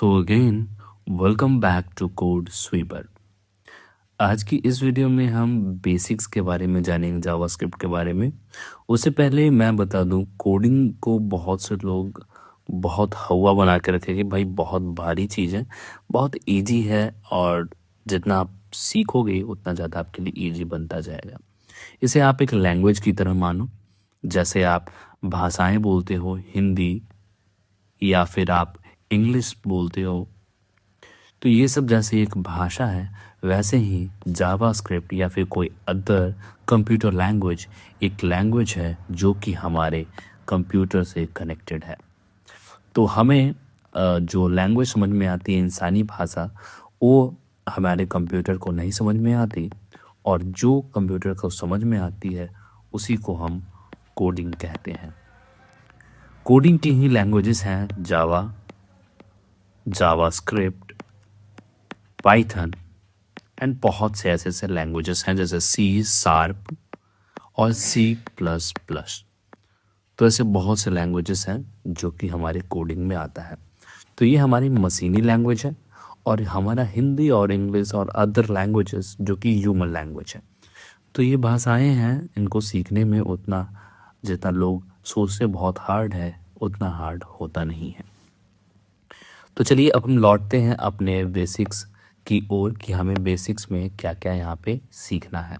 So again welcome back to Code Sweeper. आज की इस वीडियो में हम बेसिक्स के बारे में जानेंगे, जावास्क्रिप्ट के बारे में। उससे पहले मैं बता दूं, कोडिंग को बहुत से लोग बहुत हवा बना के रखे कि भाई बहुत भारी चीज़ है, बहुत इजी है और जितना आप सीखोगे उतना ज़्यादा आपके लिए इजी बनता जाएगा। इसे आप एक लैंग्वेज की तरह मानो। जैसे आप भाषाएं बोलते हो, हिंदी या फिर आप इंग्लिश बोलते हो, तो ये सब जैसे एक भाषा है, वैसे ही जावास्क्रिप्ट या फिर कोई अदर कंप्यूटर लैंग्वेज एक लैंग्वेज है जो कि हमारे कंप्यूटर से कनेक्टेड है। तो हमें जो लैंग्वेज समझ में आती है, इंसानी भाषा, वो हमारे कंप्यूटर को नहीं समझ में आती, और जो कंप्यूटर को समझ में आती है उसी को हम कोडिंग कहते हैं। कोडिंग की ही लैंग्वेजेस हैं जावा, जावास्क्रिप्ट, पाइथन एंड बहुत से ऐसे ऐसे लैंग्वेजेस हैं जैसे सी शार्प और सी प्लस प्लस। तो ऐसे बहुत से लैंग्वेजेस हैं जो कि हमारे कोडिंग में आता है। तो ये हमारी मशीनी लैंग्वेज है, और हमारा हिंदी और इंग्लिश और अदर लैंग्वेजेस जो कि ह्यूमन लैंग्वेज है। तो ये भाषाएं हैं, इनको सीखने में उतना जितना लोग सोचते बहुत हार्ड है, उतना हार्ड होता नहीं है। तो चलिए अब हम लौटते हैं अपने बेसिक्स की ओर कि हमें बेसिक्स में क्या क्या यहाँ पे सीखना है।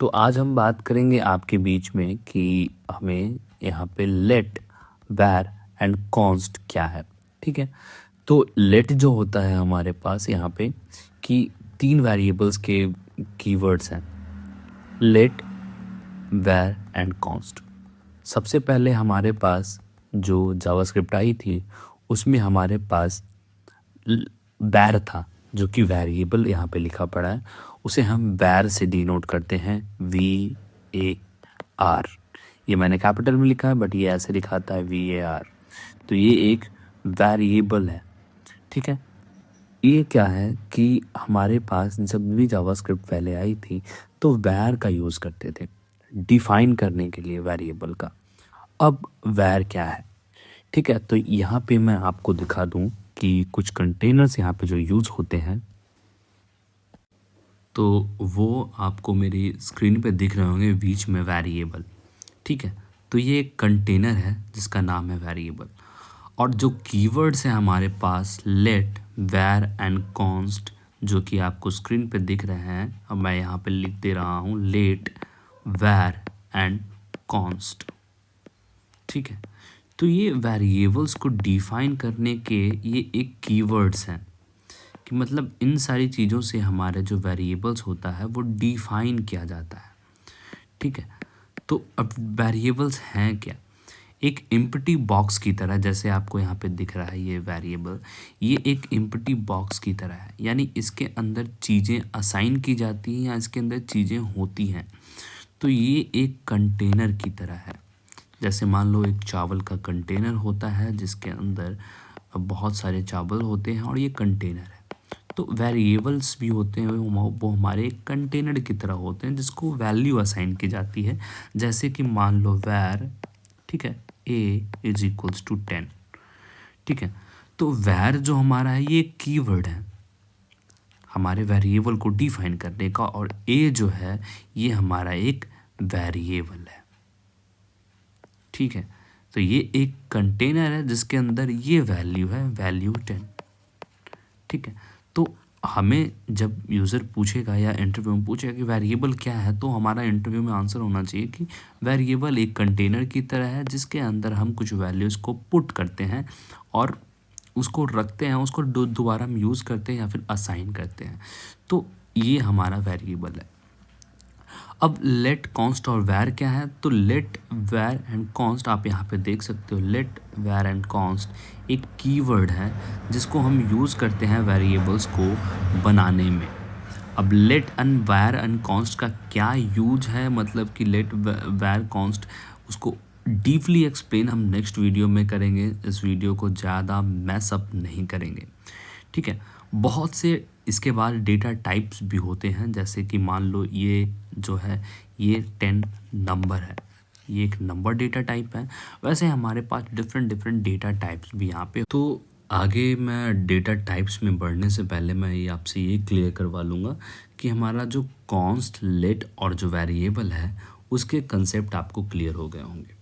तो आज हम बात करेंगे आपके बीच में कि हमें यहाँ पे लेट, वैर एंड कॉन्स्ट क्या है। ठीक है, तो लेट जो होता है हमारे पास यहाँ पे कि तीन वेरिएबल्स के कीवर्ड्स हैं, लेट, वैर एंड कॉन्स्ट। सबसे पहले हमारे पास जो जावास्क्रिप्ट आई थी उसमें हमारे पास वैर था, जो कि वेरिएबल यहाँ पे लिखा पड़ा है, उसे हम वैर से डिनोट करते हैं, VAR। ये मैंने कैपिटल में लिखा है बट ये ऐसे लिखाता है VAR। तो ये एक वेरिएबल है। ठीक है, ये क्या है कि हमारे पास जब भी जावास्क्रिप्ट पहले आई थी तो वैर का यूज़ करते थे डिफाइन करने के लिए वेरिएबल का। अब वैर क्या है? ठीक है, तो यहाँ पे मैं आपको दिखा दूँ कि कुछ कंटेनर्स यहाँ पे जो यूज़ होते हैं, तो वो आपको मेरी स्क्रीन पे दिख रहे होंगे बीच में वेरिएबल। ठीक है, तो ये एक कंटेनर है जिसका नाम है वेरिएबल, और जो कीवर्ड्स हैं हमारे पास लेट, वैर एंड कॉन्स्ट, जो कि आपको स्क्रीन पे दिख रहे हैं। अब मैं यहाँ पे लिख दे रहा हूँ लेट, वैर एंड कॉन्स्ट। ठीक है, तो ये वेरिएबल्स को डिफाइन करने के ये एक कीवर्ड्स हैं कि मतलब इन सारी चीज़ों से हमारे जो वेरिएबल्स होता है वो डिफाइन किया जाता है। ठीक है, तो अब वेरिएबल्स हैं क्या? एक एम्प्टी बॉक्स की तरह, जैसे आपको यहाँ पे दिख रहा है ये वेरिएबल, ये एक एम्प्टी बॉक्स की तरह है, यानी इसके अंदर चीज़ें असाइन की जाती हैं या इसके अंदर चीज़ें होती हैं। तो ये एक कंटेनर की तरह है। जैसे मान लो एक चावल का कंटेनर होता है जिसके अंदर बहुत सारे चावल होते हैं और ये कंटेनर है। तो वेरिएबल्स भी होते हैं, वो हमारे कंटेनर की तरह होते हैं जिसको वैल्यू असाइन की जाती है। जैसे कि मान लो वैर, ठीक है, a इज इक्वल्स टू 10। ठीक है, तो वैर जो हमारा है ये कीवर्ड है हमारे वेरिएबल को डिफाइन करने का, और a जो है ये हमारा एक वेरिएबल है। ठीक है, तो ये एक कंटेनर है जिसके अंदर ये वैल्यू है, वैल्यू 10। ठीक है, तो हमें जब यूज़र पूछेगा या इंटरव्यू में पूछेगा कि वेरिएबल क्या है, तो हमारा इंटरव्यू में आंसर होना चाहिए कि वेरिएबल एक कंटेनर की तरह है जिसके अंदर हम कुछ वैल्यूज़ को पुट करते हैं और उसको रखते हैं, उसको दोबारा हम यूज़ करते हैं या फिर असाइन करते हैं। तो ये हमारा वेरिएबल है। अब लेट, कॉन्स्ट और वैर क्या है? तो लेट, वैर एंड कॉन्स्ट आप यहाँ पे देख सकते हो। लेट, वैर एंड कॉन्स्ट एक कीवर्ड है जिसको हम यूज़ करते हैं वेरिएबल्स को बनाने में। अब लेट एंड वैर एंड कॉन्स्ट का क्या यूज है, मतलब कि लेट, वैर, कॉन्स्ट, उसको डीपली एक्सप्लेन हम नेक्स्ट वीडियो में करेंगे। इस वीडियो को ज़्यादा मैस अप नहीं करेंगे। ठीक है, बहुत से इसके बाद डेटा टाइप्स भी होते हैं, जैसे कि मान लो ये जो है ये 10 नंबर है, ये एक नंबर डेटा टाइप है। वैसे हमारे पास डिफरेंट डिफरेंट डेटा टाइप्स भी यहाँ पे। तो आगे मैं डेटा टाइप्स में बढ़ने से पहले मैं ये आपसे ये क्लियर करवा लूँगा कि हमारा जो कॉन्स्ट, लेट और जो वेरिएबल है उसके कंसेप्ट आपको क्लियर हो गए होंगे।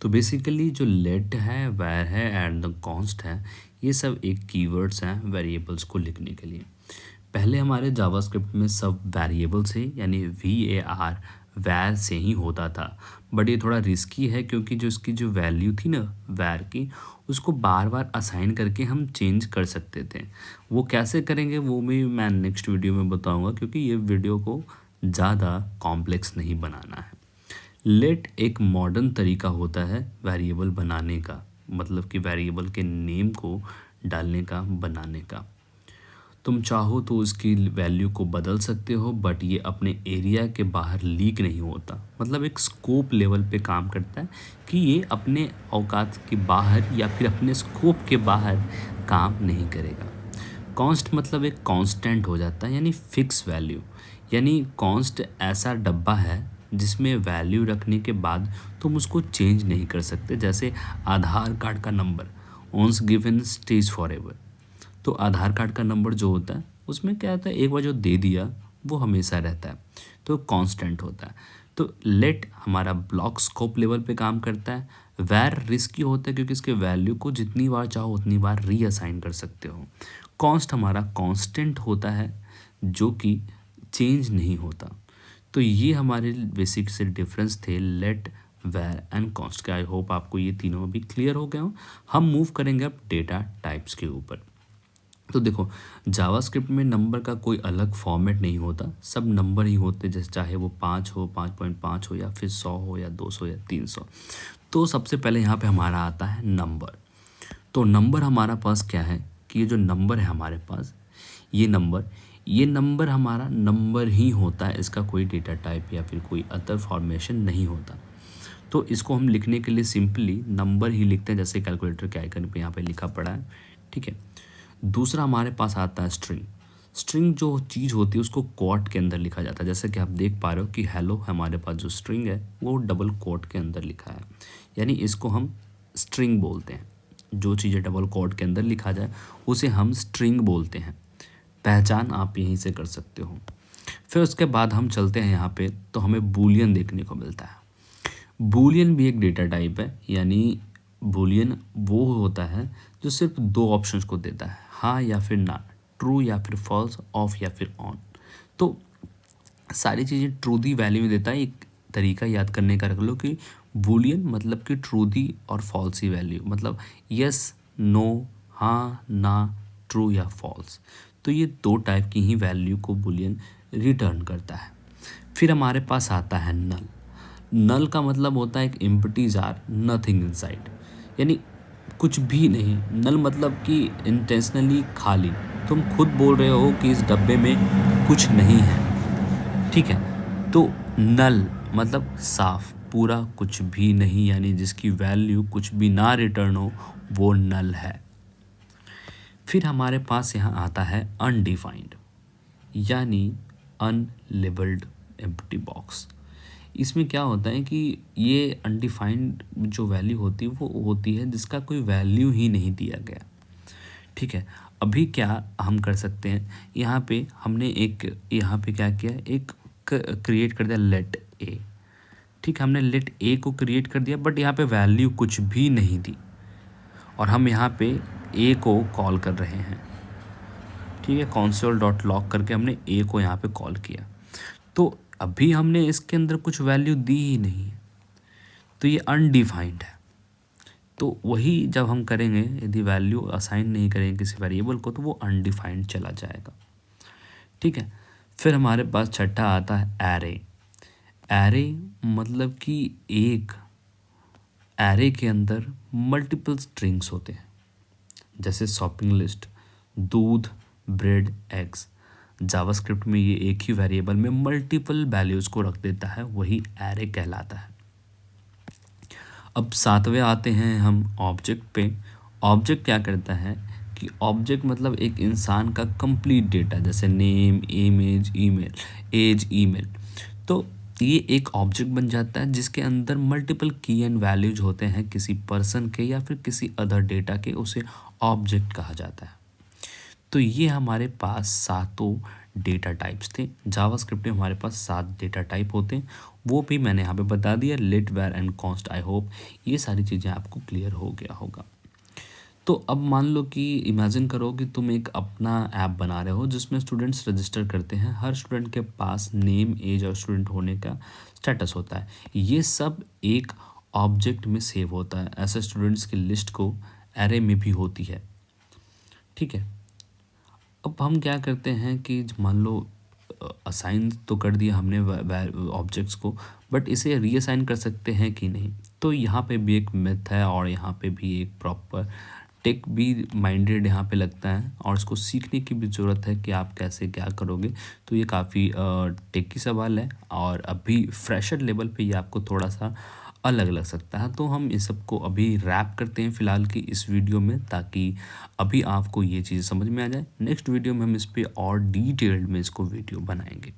तो बेसिकली जो लेट है, वेर है एंड द कॉन्स्ट है, ये सब एक कीवर्ड्स हैं वेरिएबल्स को लिखने के लिए। पहले हमारे जावास्क्रिप्ट में सब वेरिएबल से यानी VAR वैर से ही होता था, बट ये थोड़ा रिस्की है क्योंकि जो इसकी जो वैल्यू थी ना वैर की, उसको बार बार असाइन करके हम चेंज कर सकते थे। वो कैसे करेंगे वो भी मैं नेक्स्ट वीडियो में बताऊंगा, क्योंकि ये वीडियो को ज़्यादा कॉम्प्लेक्स नहीं बनाना है। लेट एक मॉडर्न तरीका होता है वेरिएबल बनाने का, मतलब कि वेरिएबल के नेम को डालने का, बनाने का। तुम चाहो तो उसकी वैल्यू को बदल सकते हो, बट ये अपने एरिया के बाहर लीक नहीं होता। मतलब एक स्कोप लेवल पे काम करता है कि ये अपने औकात के बाहर या फिर अपने स्कोप के बाहर काम नहीं करेगा। कॉन्स्ट मतलब एक कांस्टेंट हो जाता है, यानी फिक्स वैल्यू। यानी कॉन्स्ट ऐसा डब्बा है जिसमें वैल्यू रखने के बाद तुम उसको चेंज नहीं कर सकते। जैसे आधार कार्ड का number, once given stays forever. तो आधार कार्ड का नंबर जो होता है उसमें क्या होता है, एक बार जो दे दिया वो हमेशा रहता है, तो कांस्टेंट होता है। तो लेट हमारा ब्लॉक स्कोप लेवल पे काम करता है। वैर रिस्की होता है क्योंकि इसके वैल्यू को जितनी बार चाहो उतनी बार रीअसाइन कर सकते हो। कॉन्स्ट हमारा कांस्टेंट होता है जो कि चेंज नहीं होता। तो ये हमारे बेसिक से डिफरेंस थे लेट, वैर एंड कॉन्स्ट के। आई होप आपको ये तीनों अभी क्लियर हो गए हो। हम मूव करेंगे अब डेटा टाइप्स के ऊपर। तो देखो, जावास्क्रिप्ट में नंबर का कोई अलग फॉर्मेट नहीं होता, सब नंबर ही होते, जैसे चाहे वो 5 हो, 5.5 हो, या फिर 100 हो, या 200 या 300। तो सबसे पहले यहाँ पे हमारा आता है नंबर। तो नंबर हमारा पास क्या है कि ये जो नंबर है हमारे पास, ये नंबर हमारा नंबर ही होता है, इसका कोई डेटा टाइप या फिर कोई अदर फॉर्मेशन नहीं होता। तो इसको हम लिखने के लिए सिंपली नंबर ही लिखते हैं, जैसे कैलकुलेटर के आइकन पे यहाँ पे लिखा पड़ा है। ठीक है। दूसरा हमारे पास आता है स्ट्रिंग। स्ट्रिंग जो चीज़ होती है उसको कोट के अंदर लिखा जाता है, जैसे कि आप देख पा रहे हो कि हेलो हमारे पास जो स्ट्रिंग है वो डबल कोट के अंदर लिखा है, यानी इसको हम स्ट्रिंग बोलते हैं। जो चीज़ें डबल कोट के अंदर लिखा जाए उसे हम स्ट्रिंग बोलते हैं। पहचान आप यहीं से कर सकते हो। फिर उसके बाद हम चलते हैं यहाँ पे, तो हमें बूलियन देखने को मिलता है। बूलियन भी एक डेटा टाइप है, यानी बूलियन वो होता है जो सिर्फ दो ऑप्शंस को देता है, हाँ या फिर ना, ट्रू या फिर फॉल्स, ऑफ या फिर ऑन। तो सारी चीज़ें ट्रू दी वैल्यू में देता है। एक तरीका याद करने का रख लो कि बूलियन मतलब कि ट्रू दी और फॉल्स ही वैल्यू, मतलब यस, नो, हाँ, ना, ट्रू या फॉल्स। तो ये दो टाइप की ही वैल्यू को बूलियन रिटर्न करता है। फिर हमारे पास आता है नल। नल का मतलब होता है एक एम्प्टी जार, नथिंग इनसाइड, यानी कुछ भी नहीं। नल मतलब कि इंटेंशनली खाली, तुम खुद बोल रहे हो कि इस डब्बे में कुछ नहीं है। ठीक है। तो नल मतलब साफ, पूरा कुछ भी नहीं, यानी जिसकी वैल्यू कुछ भी ना रिटर्न हो वो नल है। फिर हमारे पास यहाँ आता है अनडिफाइंड, यानी अनलेबल्ड एम्प्टी बॉक्स। इसमें क्या होता है कि ये अनडिफाइंड जो वैल्यू होती है वो होती है जिसका कोई वैल्यू ही नहीं दिया गया। ठीक है। अभी क्या हम कर सकते हैं, यहाँ पे हमने एक, यहाँ पे क्या किया, एक क्रिएट कर दिया लेट ए। ठीक है, हमने लेट ए को क्रिएट कर दिया, बट यहाँ पे वैल्यू कुछ भी नहीं दी, और हम यहाँ पे ए को कॉल कर रहे हैं। ठीक है, कंसोल डॉट लॉग करके हमने ए को यहाँ पे कॉल किया। तो अभी हमने इसके अंदर कुछ वैल्यू दी ही नहीं है, तो ये अनडिफाइंड है। तो वही जब हम करेंगे, यदि वैल्यू असाइन नहीं करेंगे किसी वेरिएबल को, तो वो अनडिफाइंड चला जाएगा। ठीक है। फिर हमारे पास छठा आता है एरे। एरे मतलब कि एक एरे के अंदर मल्टीपल स्ट्रिंग्स होते हैं, जैसे शॉपिंग लिस्ट, दूध, ब्रेड, एग्स। जावास्क्रिप्ट में ये एक ही वेरिएबल में मल्टीपल वैल्यूज़ को रख देता है, वही एरे कहलाता है। अब सातवें आते हैं हम ऑब्जेक्ट पे। ऑब्जेक्ट क्या करता है कि ऑब्जेक्ट मतलब एक इंसान का कंप्लीट डेटा, जैसे name, image, email, age, email. तो ये एक ऑब्जेक्ट बन जाता है जिसके अंदर मल्टीपल की एंड वैल्यूज होते हैं किसी पर्सन के या फिर किसी अदर डेटा के, उसे ऑब्जेक्ट कहा जाता है। तो ये हमारे पास सातों डेटा टाइप्स थे। जावास्क्रिप्ट में हमारे पास 7 डेटा टाइप होते हैं, वो भी मैंने यहाँ पे बता दिया, let, var and const. I hope ये सारी चीज़ें आपको क्लियर हो गया होगा। तो अब मान लो कि इमेजिन करो कि तुम एक अपना ऐप बना रहे हो जिसमें स्टूडेंट्स रजिस्टर करते हैं। हर स्टूडेंट के पास नेम, एज और स्टूडेंट होने का स्टेटस होता है। ये सब एक ऑब्जेक्ट में सेव होता है। ऐसे स्टूडेंट्स की लिस्ट को एरे में भी होती है, ठीक है। अब हम क्या करते हैं कि मान लो असाइन तो कर दिया हमने ऑब्जेक्ट्स को, बट इसे रीअसाइन कर सकते हैं कि नहीं। तो यहाँ पे भी एक मिथ है और यहाँ पे भी एक प्रॉपर टेक भी माइंडेड यहाँ पे लगता है, और इसको सीखने की भी ज़रूरत है कि आप कैसे क्या करोगे। तो ये काफ़ी टेकी सवाल है और अभी फ्रेशर लेवल पे ये आपको थोड़ा सा अलग लग सकता है। तो हम इस सब को अभी रैप करते हैं फ़िलहाल की इस वीडियो में, ताकि अभी आपको ये चीज़ समझ में आ जाए। नेक्स्ट वीडियो में हम इस पे और डिटेल्ड में इसको वीडियो बनाएंगे।